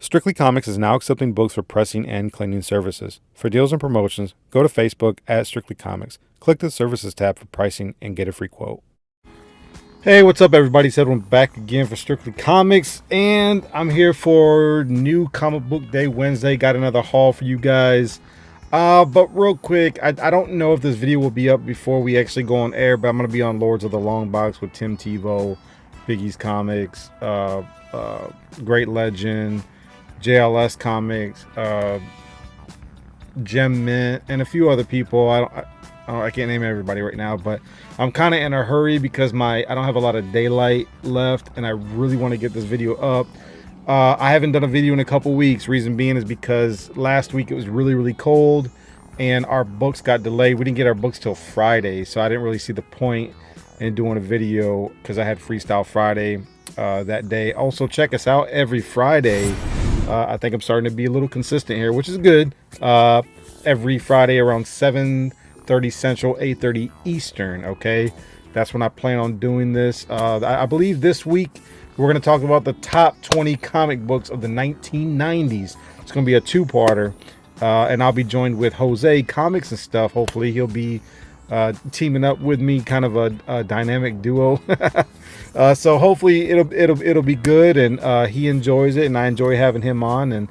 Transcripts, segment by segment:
Strictly Comics is now accepting books for pressing and cleaning services. For deals and promotions, go to Facebook at Strictly Comics. Click the Services tab for pricing and get a free quote. Hey, what's up, everybody? It's Edwin back again for Strictly Comics, and I'm here for new comic book day Wednesday. Got another haul for you guys. But real quick, I don't know if this video will be up before we actually go on air, but I'm going to be on Lords of the Long Box with Tim Tebow, Biggie's Comics, Great Legend, JLS Comics, xmen, and a few other people. I can't name everybody right now, but I'm kind of in a hurry because I don't have a lot of daylight left, and I really want to get this video up. I haven't done a video in a couple weeks. Reason being is because last week it was really cold, and our books got delayed. We didn't get our books till Friday, so I didn't really see the point in doing a video because I had Freestyle Friday that day. Also, check us out every Friday. I think I'm starting to be a little consistent here, which is good. Every Friday around 7:30 Central, 8:30 Eastern. Okay, that's when I plan on doing this. I believe this week we're going to talk about the top 20 comic books of the 1990s. It's going to be a two-parter, and I'll be joined with Jose, Comics and Stuff. Hopefully he'll be teaming up with me, kind of a dynamic duo. So hopefully it'll be good, and he enjoys it, and I enjoy having him on. And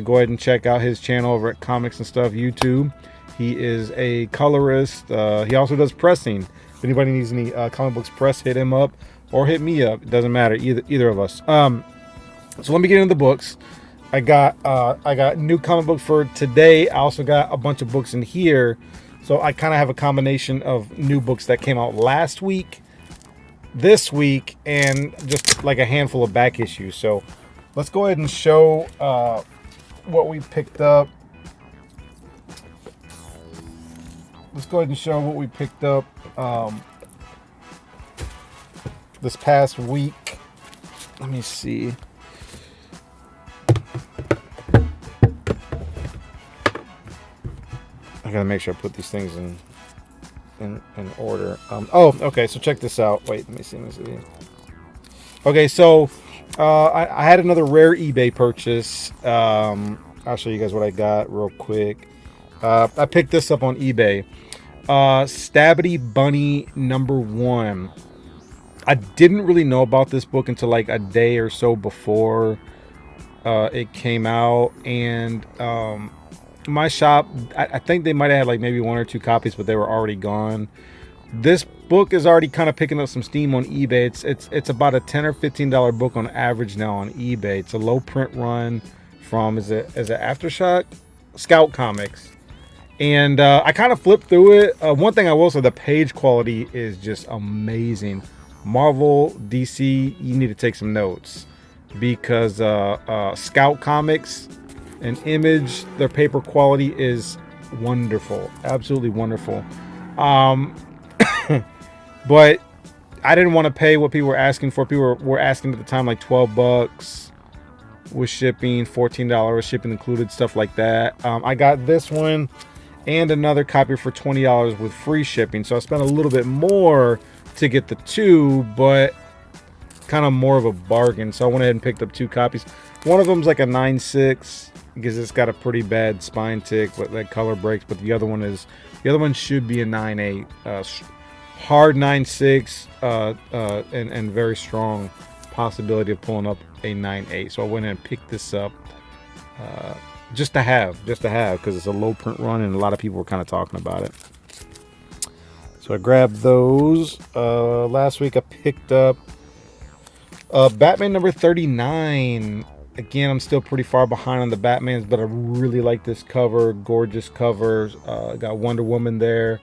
go ahead and check out his channel over at Comics and Stuff YouTube. He is a colorist. He also does pressing. If anybody needs any comic books press, hit him up or hit me up. It doesn't matter, either of us. So let me get into the books. I got new comic book for today. I also got a bunch of books in here. So I kind of have a combination of new books that came out last week, this week, and just like a handful of back issues. So let's go ahead and show what we picked up. Let's go ahead and show what we picked up this past week. Let me see. I gotta make sure I put these things in order. Okay, so check this out. Wait, let me see. Okay, so I had another rare eBay purchase. I'll show you guys what I got real quick. I picked this up on eBay. Stabby Bunny #1. I didn't really know about this book until like a day or so before it came out, and my shop, I think they might have had like maybe 1 or 2 copies, but they were already gone. This book is already kind of picking up some steam on eBay. It's about a $10 or $15 book on average now on eBay. It's a low print run from is it Aftershock Scout Comics. And I kind of flipped through it. One thing I will say, the page quality is just amazing. Marvel, DC, you need to take some notes, because Scout Comics and Image, their paper quality is wonderful, absolutely wonderful. But I didn't want to pay what people were asking for. People were asking at the time like $12 with shipping, $14 shipping included, stuff like that. I got this one and another copy for $20 with free shipping, so I spent a little bit more to get the two, but kind of more of a bargain. So I went ahead and picked up 2 copies. One of them's like a 9.6 because it's got a pretty bad spine tick with like color breaks, but the other one should be a 9.8, hard 9.6, and very strong possibility of pulling up a 9.8. So I went ahead and picked this up just to have, because it's a low print run and a lot of people were kind of talking about it. So I grabbed those. Last week I picked up Batman number 39. Again, I'm still pretty far behind on the Batmans, but I really like this cover. Gorgeous covers. Got Wonder Woman there.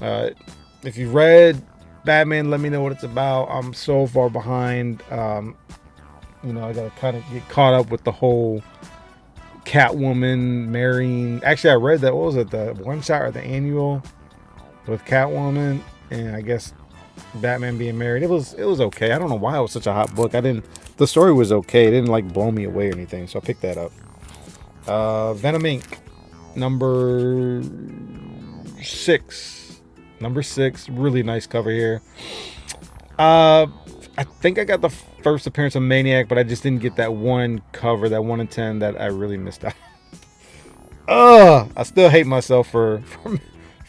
If you read Batman, let me know what it's about. I'm so far behind. I gotta kind of get caught up with the whole Catwoman marrying. Actually, I read that. What was it? The one shot or the annual with Catwoman, and I guess Batman being married. It was okay. I don't know why it was such a hot book. The story was okay. It didn't like blow me away or anything, so I picked that up. Venom Inc. number 6. Really nice cover here. I think I got the first appearance of Maniac, but I just didn't get that one cover, that 1 in 10 that I really missed out. I still hate myself for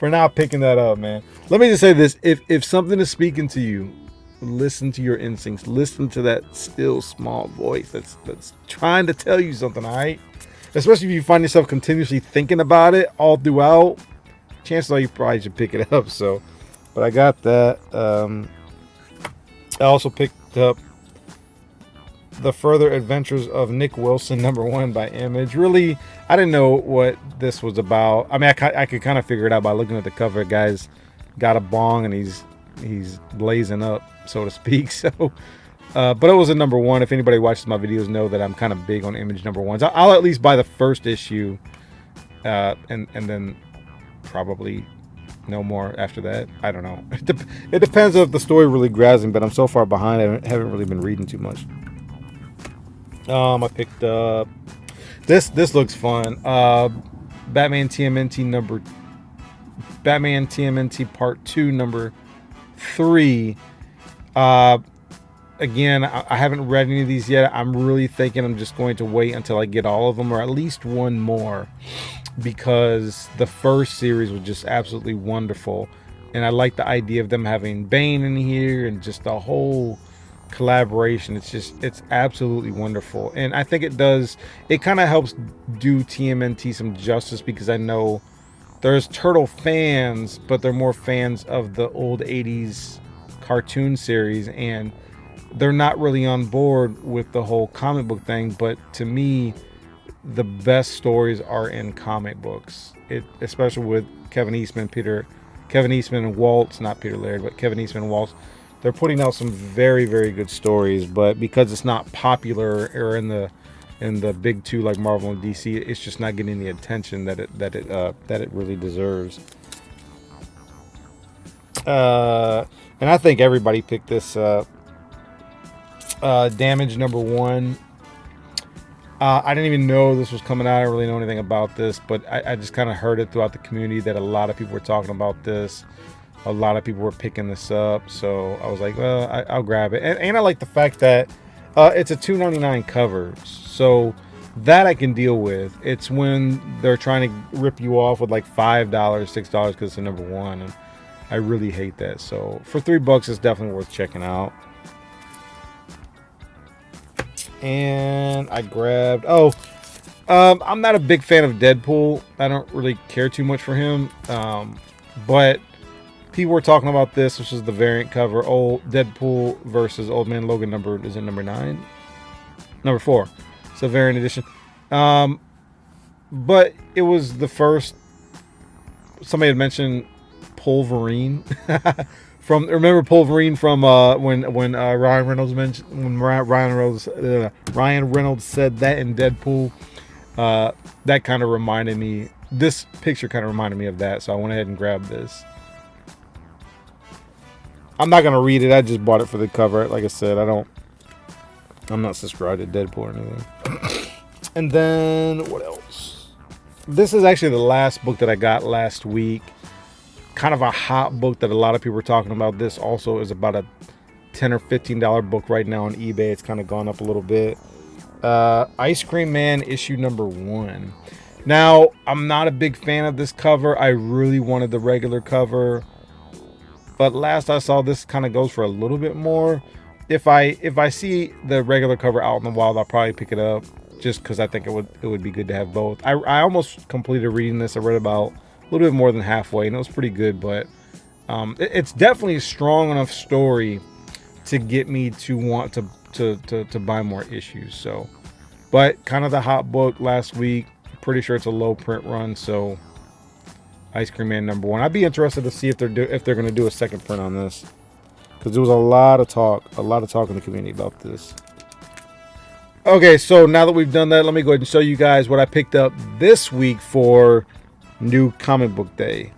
not picking that up, man. Let me just say this: if something is speaking to you, listen to your instincts. Listen to that still small voice that's trying to tell you something. All right, especially if you find yourself continuously thinking about it all throughout. Chances are you probably should pick it up. So, but I got that. I also picked up The Further Adventures of Nick Wilson, #1 by Image. Really, I didn't know what this was about. I mean, I could kind of figure it out by looking at the cover. Guy's got a bong and he's blazing up, so to speak. So, but it was a #1. If anybody watches my videos, know that I'm kind of big on Image #1s. I'll at least buy the first issue, and then probably no more after that. I don't know. It depends if the story really grabs me, but I'm so far behind. I haven't really been reading too much. I picked up this looks fun. Batman TMNT Part 2 #3. Again, I haven't read any of these yet. I'm really thinking I'm just going to wait until I get all of them, or at least one more, because the first series was just absolutely wonderful, and I like the idea of them having Bane in here and just the whole collaboration. It's absolutely wonderful, and I think it kind of helps do TMNT some justice, because I know there's Turtle fans, but they're more fans of the old 80s cartoon series, and they're not really on board with the whole comic book thing. But to me, the best stories are in comic books, especially with Kevin Eastman and Waltz, not Peter Laird, but Kevin Eastman and Waltz. They're putting out some very, very good stories, but because it's not popular or in the big two like Marvel and DC, it's just not getting the attention that it really deserves. And I think everybody picked this Damage #1. I didn't even know this was coming out. I don't really know anything about this, but I just kind of heard it throughout the community that a lot of people were talking about this. A lot of people were picking this up, so I was like, well, I'll grab it. And I like the fact that it's a $2.99 cover, so that I can deal with. It's when they're trying to rip you off with like $5, $6 because it's a #1, and I really hate that. So for $3, it's definitely worth checking out. And I grabbed, I'm not a big fan of Deadpool. I don't really care too much for him, but people were talking about this. This is the variant cover. Old Deadpool versus Old Man Logan is it #9? #4. It's a variant edition. But it was the first. Somebody had mentioned Wolverine. Remember Wolverine from when Ryan Reynolds said that in Deadpool. That kind of reminded me. This picture kind of reminded me of that, so I went ahead and grabbed this. I'm not gonna read it. I just bought it for the cover. Like I said, I'm not subscribed to Deadpool or anything. And then what else? This is actually the last book that I got last week. Kind of a hot book that a lot of people are talking about. This also is about a $10 or $15 book right now on eBay. It's kind of gone up a little bit. Ice Cream Man issue #1. Now, I'm not a big fan of this cover. I really wanted the regular cover, but last I saw, this kind of goes for a little bit more. If I see the regular cover out in the wild, I'll probably pick it up, just because I think it would be good to have both. I almost completed reading this. I read about a little bit more than halfway, and it was pretty good, but it's definitely a strong enough story to get me to want to buy more issues. So, but kind of the hot book last week. Pretty sure it's a low print run, so Ice Cream Man #1. I'd be interested to see if they're going to do a second print on this, because there was a lot of talk in the community about this. Okay, so now that we've done that, let me go ahead and show you guys what I picked up this week for New Comic Book Day.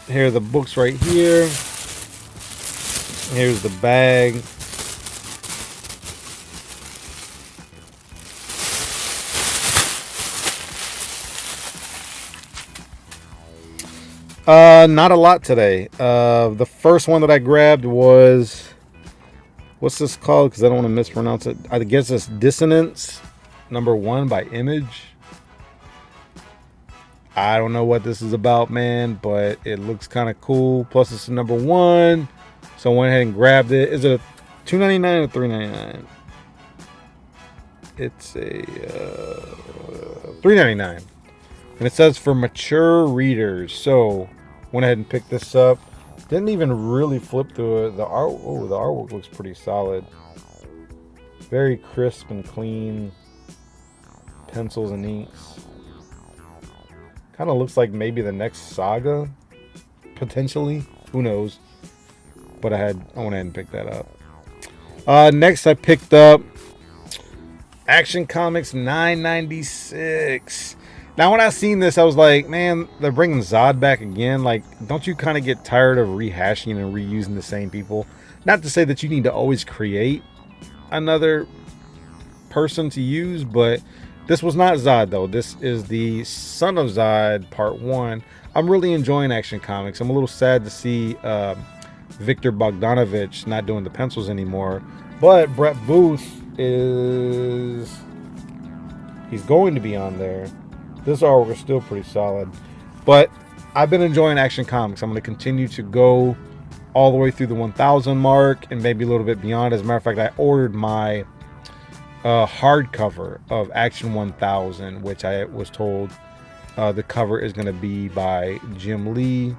Here are the books right here. Here's the bag. Not a lot today. The first one that I grabbed was What's this called? Because I don't want to mispronounce it. I guess it's Dissonance #1 by Image. I don't know what this is about, man, but it looks kind of cool. Plus, it's #1, so I went ahead and grabbed it. Is it a $2.99 or $3.99? It's a $3.99, and it says for mature readers. So went ahead and picked this up. Didn't even really flip through it. The artwork looks pretty solid. Very crisp and clean. Pencils and inks. Kind of looks like maybe the next saga, potentially. Who knows? But I went ahead and picked that up. Next, I picked up Action Comics 996. Now, when I seen this, I was like, man, they're bringing Zod back again. Like, don't you kind of get tired of rehashing and reusing the same people? Not to say that you need to always create another person to use, but this was not Zod, though. This is the Son of Zod Part 1. I'm really enjoying Action Comics. I'm a little sad to see Victor Bogdanovich not doing the pencils anymore. But Brett Booth he's going to be on there. This artwork is still pretty solid. But I've been enjoying Action Comics. I'm going to continue to go all the way through the 1,000 mark and maybe a little bit beyond. As a matter of fact, I ordered my hardcover of Action 1000, which I was told the cover is going to be by Jim Lee.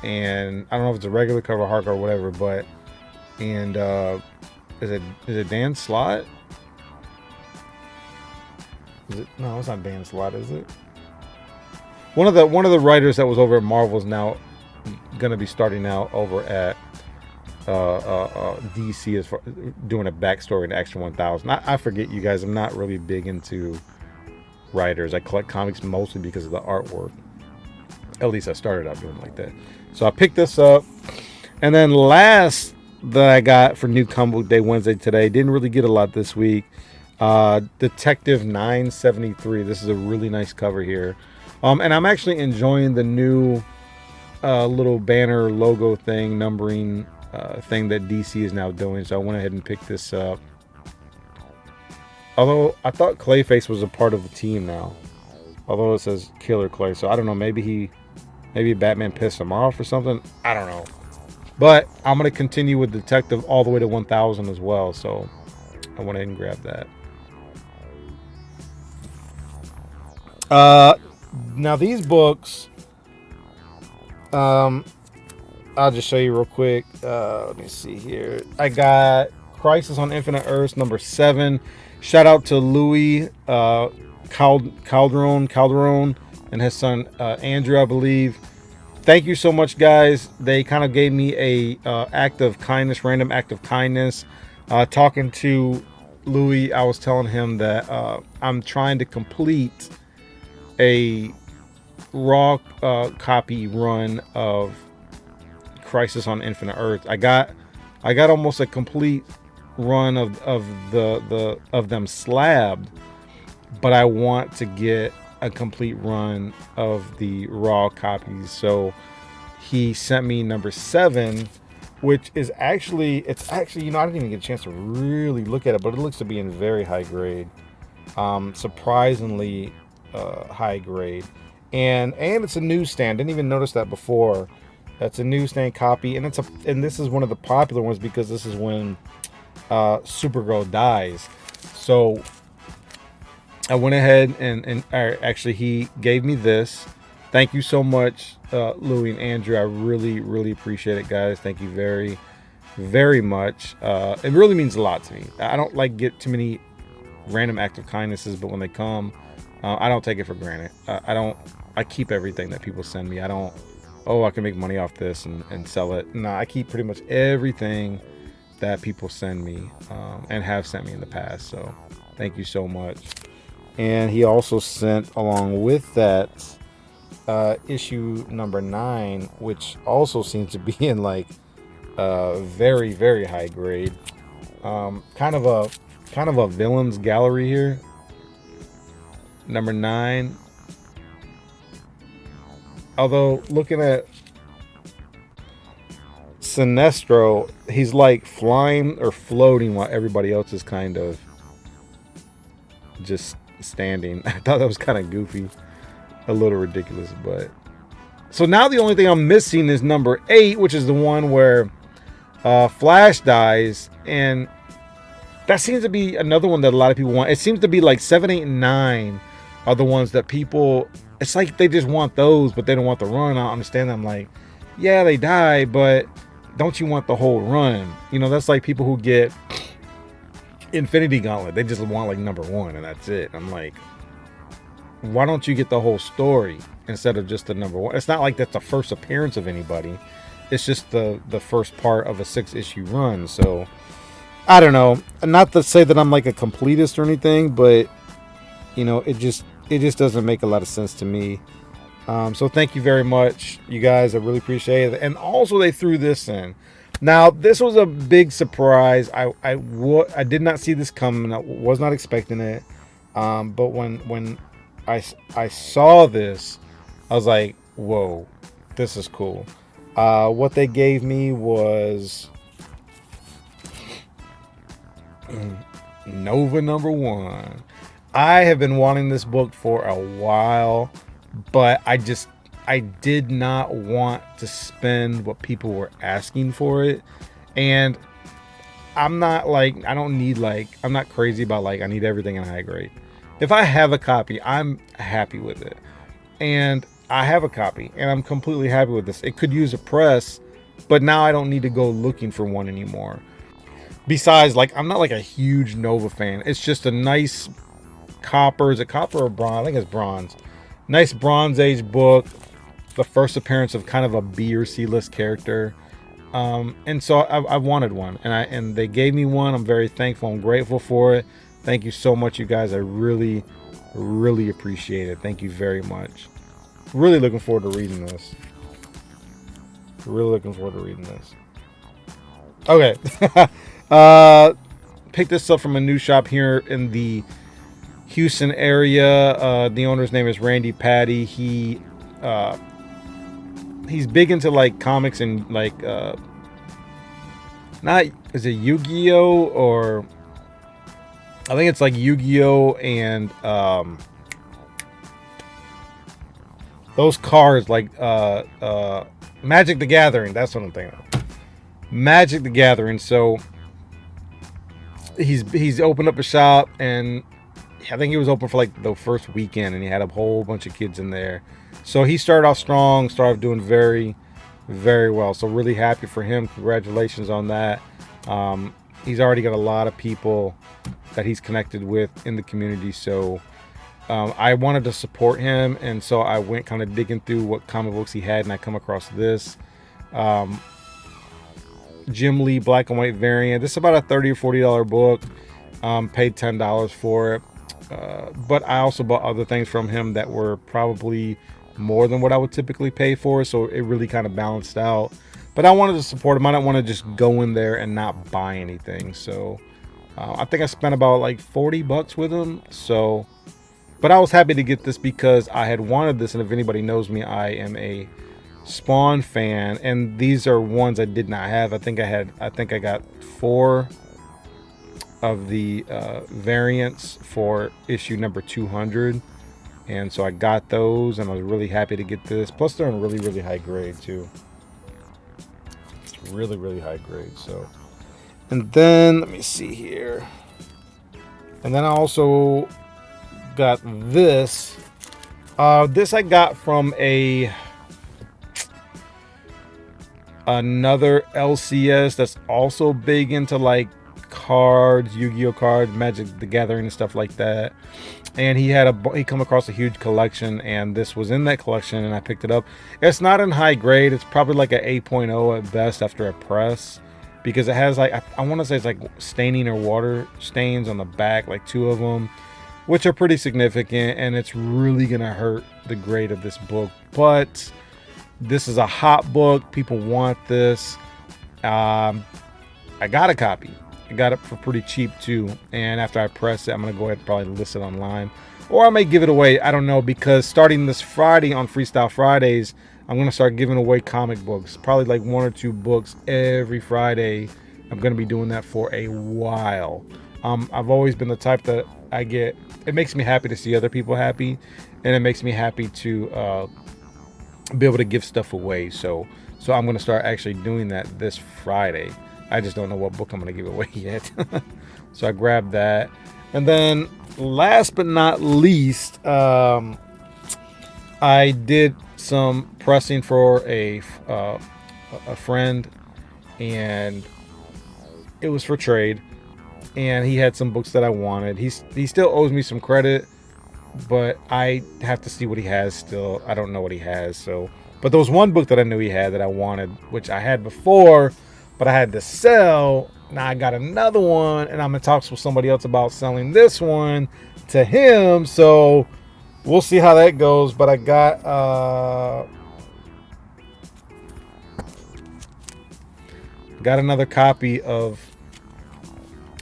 And I don't know if it's a regular cover, hardcover, or whatever, but is it Dan Slott? No, it's not Dan Slott, is it? One of the writers that was over at Marvel is now gonna be starting out over at DC as far doing a backstory in Action 1000. I forget, you guys. I'm not really big into writers. I collect comics mostly because of the artwork. At least I started out doing like that. So I picked this up, and then last that I got for New Comic Book Day Wednesday today. Didn't really get a lot this week. Detective 973. This is a really nice cover here, and I'm actually enjoying the new little banner logo thing, numbering thing that DC is now doing. So I went ahead and picked this up. Although I thought Clayface was a part of the team now, although it says Killer Clay, so I don't know. Maybe Batman pissed him off or something. I don't know. But I'm gonna continue with Detective all the way to 1000 as well. So I went ahead and grabbed that. Now these books, I'll just show you real quick. Let me see here. I got Crisis on Infinite Earths #7. Shout out to Louis Calderon and his son Andrew, I believe. Thank you so much, guys. They kind of gave me a random act of kindness. Talking to Louis, I was telling him that I'm trying to complete a raw copy run of Crisis on Infinite Earths. I got almost a complete run of them slabbed, but I want to get a complete run of the raw copies. So he sent me #7, which is actually I didn't even get a chance to really look at it, but it looks to be in very high grade, surprisingly high grade, and it's a newsstand. Didn't even notice that before. That's a newsstand copy, and this is one of the popular ones because this is when Supergirl dies. So I went ahead and actually he gave me this. Thank you so much, Louie and Andrew. I really, really appreciate it, guys. Thank you very, very much. It really means a lot to me. I don't get too many random acts of kindnesses, but when they come, I don't take it for granted. I keep everything that people send me. I can make money off this and sell it. No, I keep pretty much everything that people send me and have sent me in the past. So thank you so much. And he also sent along with that issue #9, which also seems to be in very, very high grade. Kind of a villains gallery here. #9. Although looking at Sinestro, he's like flying or floating while everybody else is kind of just standing. I thought that was kind of goofy, a little ridiculous, but so now the only thing I'm missing is number 8, which is the one where Flash dies, and that seems to be another one that a lot of people want. It seems to be like 7, 8, and 9 are the ones that people, it's like they just want those, but they don't want the run. I don't understand that. I'm like, yeah, they die, but don't you want the whole run? You know, that's like people who get Infinity Gauntlet. They just want like number 1 and that's it. I'm like, why don't you get the whole story instead of just the number 1? It's not like that's the first appearance of anybody. It's just the first part of a 6-issue run. So I don't know. Not to say that I'm like a completist or anything, but you know, it just doesn't make a lot of sense to me. So thank you very much, you guys. I really appreciate it. And also they threw this in. Now this was a big surprise. I did not see this coming. I was not expecting it. But when I saw this, I was like, whoa, this is cool. What they gave me was Nova #1. I have been wanting this book for a while, but I did not want to spend what people were asking for it. And I'm not like, I'm not crazy about like, I need everything in high grade. If I have a copy, I'm happy with it. And I have a copy and I'm completely happy with this. It could use a press, but now I don't need to go looking for one anymore. Besides, like, I'm not like a huge Nova fan. It's just a nice copper. Is it copper or bronze? I think it's bronze. Nice Bronze Age book. The first appearance of kind of a B or C list character. And so I wanted one, and they gave me one. I'm very thankful. I'm grateful for it. Thank you so much, you guys. I really, really appreciate it. Thank you very much. Really looking forward to reading this. Okay. Picked this up from a new shop here in the Houston area. The owner's name is Randy Patty. He's big into like comics and like not, is it Yu-Gi-Oh, or I think it's like Yu-Gi-Oh and those cards like Magic the Gathering. That's what I'm thinking of. Magic the Gathering. So he's opened up a shop, and I think he was open for like the first weekend, and he had a whole bunch of kids in there. So he started off strong, started doing very, very well. So really happy for him. Congratulations on that. He's already got a lot of people that he's connected with in the community. So I wanted to support him, and so I went kind of digging through what comic books he had, and I come across this Jim Lee black and white variant. This is about a $30 or $40 book. Paid $10 for it. But I also bought other things from him that were probably more than what I would typically pay for, so it really kind of balanced out. But I wanted to support him. I don't want to just go in there and not buy anything. So I think I spent about like $40 with him. So, but I was happy to get this because I had wanted this, and if anybody knows me, I am a Spawn fan, and these are ones I did not have. I think I got 4 of the variants for issue number 200, and so I got those, and I was really happy to get this. Plus they're in really, really high grade too. It's really, really high grade. So, and then let me see here, and then I also got this. This I got from another LCS that's also big into like cards, Yu-Gi-Oh cards, Magic the Gathering and stuff like that. And he come across a huge collection, and this was in that collection, and I picked it up. It's not in high grade. It's probably like an 8.0 at best after a press, because it has like, I want to say it's like staining or water stains on the back, like 2 of them, which are pretty significant, and it's really gonna hurt the grade of this book. But this is a hot book. People want this. I got a copy. I got it for pretty cheap too, and after I press it, I'm gonna go ahead and probably list it online, or I may give it away. I don't know, because starting this Friday on Freestyle Fridays, I'm going to start giving away comic books, probably like 1 or 2 books every Friday. I'm going to be doing that for a while. I've always been the type that it makes me happy to see other people happy, and it makes me happy to be able to give stuff away. So I'm going to start actually doing that this Friday. I just don't know what book I'm going to give away yet. So I grabbed that. And then last but not least, I did some pressing for a friend, and it was for trade, and he had some books that I wanted. He still owes me some credit, but I have to see what he has still. I don't know what he has. But there was one book that I knew he had that I wanted, which I had before, but I had to sell. Now I got another one, and I'm in talks with somebody else about selling this one to him. So we'll see how that goes. But I got another copy of,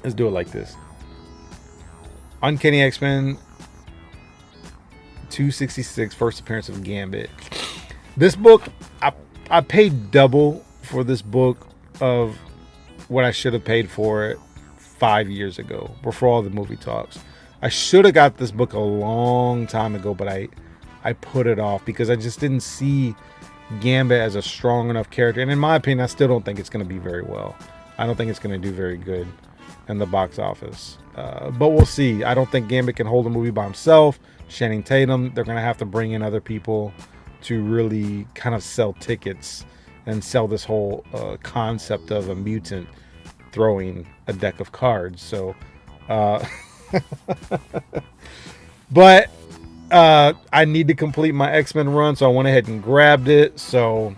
let's do it like this, Uncanny Xmen 266, first appearance of Gambit. This book, I paid double for this book of what I should have paid for it 5 years ago, before all the movie talks. I should have got this book a long time ago, but I put it off because I just didn't see Gambit as a strong enough character. And in my opinion, I still don't think it's going to be very well. I don't think it's going to do very good in the box office. But we'll see. I don't think Gambit can hold a movie by himself. Channing Tatum, they're going to have to bring in other people to really kind of sell tickets and sell this whole concept of a mutant throwing a deck of cards. So, but I need to complete my X-Men run, so I went ahead and grabbed it. So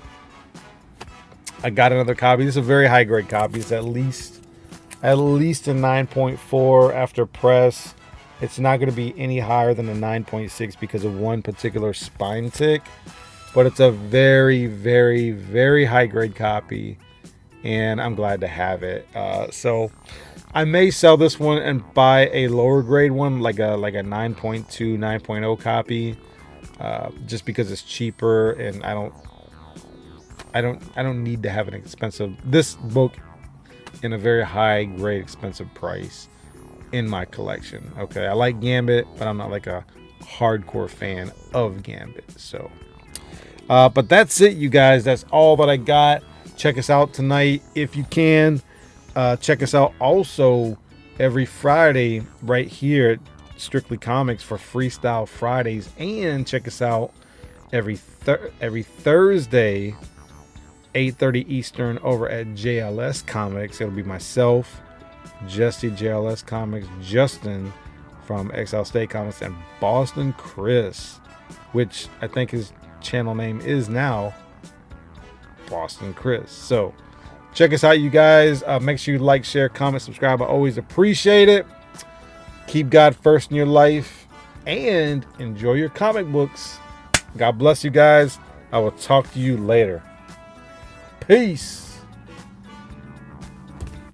I got another copy. This is a very high grade copy. It's at least a 9.4 after press. It's not going to be any higher than a 9.6 because of one particular spine tick, but it's a very, very, very high grade copy, and I'm glad to have it. So I may sell this one and buy a lower grade one, like a 9.2, 9.0 copy, just because it's cheaper, and I don't need to have an expensive this book in a very high grade expensive price in my collection. Okay, I like Gambit, but I'm not like a hardcore fan of Gambit. So but that's it, you guys. That's all that I got. Check us out tonight if you can. Check us out also every Friday right here at Strictly Comics for Freestyle Fridays, and check us out every Thursday 8:30 Eastern over at JLS Comics. It'll be myself, Jesse JLS Comics, Justin from EXILESTATE Comics, and Boston Chris, which I think his channel name is now Boston Chris. So check us out, you guys. Make sure you like, share, comment, subscribe. I always appreciate it. Keep God first in your life and enjoy your comic books. God bless you guys. I will talk to you later. Peace.